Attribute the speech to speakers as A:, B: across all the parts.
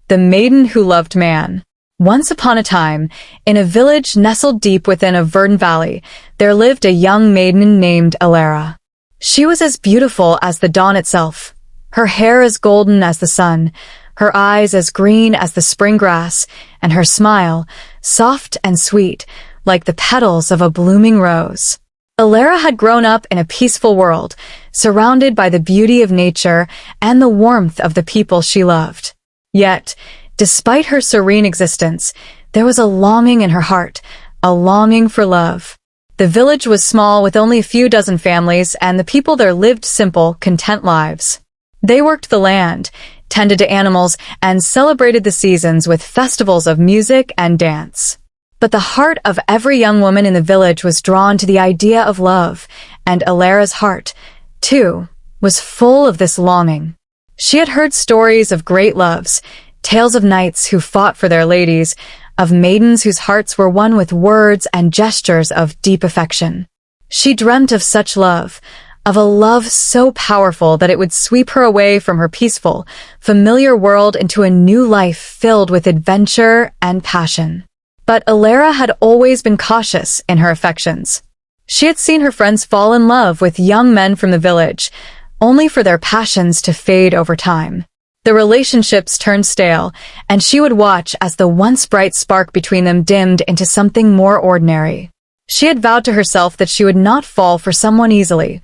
A: The Maiden Who Loved Man. Once upon a time, in a village nestled deep within a verdant valley, there lived a young maiden named Alara. She was as beautiful as the dawn itself, her hair as golden as the sun, her eyes as green as the spring grass, and her smile soft and sweet, like the petals of a blooming rose. Alara had grown up in a peaceful world, surrounded by the beauty of nature and the warmth of the people she loved. Yet, despite her serene existence, there was a longing in her heart, a longing for love. The village was small with only a few dozen families, and the people there lived simple, content lives. They worked the land, tended to animals, and celebrated the seasons with festivals of music and dance. But the heart of every young woman in the village was drawn to the idea of love, and Alara's heart, too, was full of this longing. She had heard stories of great loves, tales of knights who fought for their ladies, of maidens whose hearts were won with words and gestures of deep affection. She dreamt of such love, of a love so powerful that it would sweep her away from her peaceful, familiar world into a new life filled with adventure and passion. But Alara had always been cautious in her affections. She had seen her friends fall in love with young men from the village, only for their passions to fade over time. The relationships turned stale, and she would watch as the once bright spark between them dimmed into something more ordinary. She had vowed to herself that she would not fall for someone easily.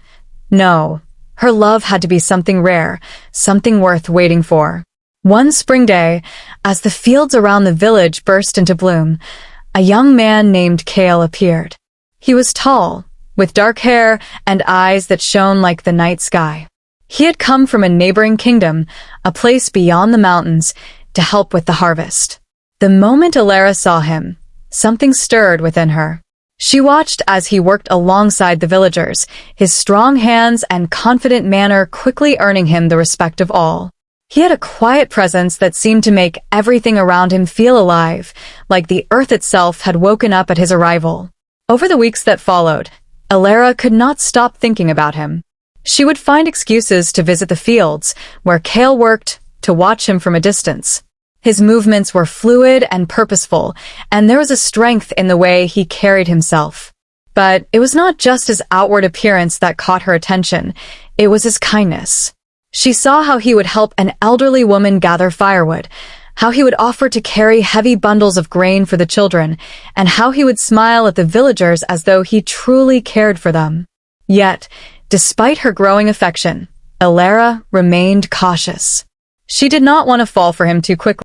A: No, her love had to be something rare, something worth waiting for. One spring day, as the fields around the village burst into bloom, a young man named Kale appeared. He was tall, with dark hair and eyes that shone like the night sky. He had come from a neighboring kingdom, a place beyond the mountains, to help with the harvest. The moment Alara saw him, something stirred within her. She watched as he worked alongside the villagers, his strong hands and confident manner quickly earning him the respect of all. He had a quiet presence that seemed to make everything around him feel alive, like the earth itself had woken up at his arrival. Over the weeks that followed, Alara could not stop thinking about him. She would find excuses to visit the fields, where Kale worked, to watch him from a distance. His movements were fluid and purposeful, and there was a strength in the way he carried himself. But it was not just his outward appearance that caught her attention, it was his kindness. She saw how he would help an elderly woman gather firewood, how he would offer to carry heavy bundles of grain for the children, and how he would smile at the villagers as though he truly cared for them. Yet, despite her growing affection, Alara remained cautious. She did not want to fall for him too quickly.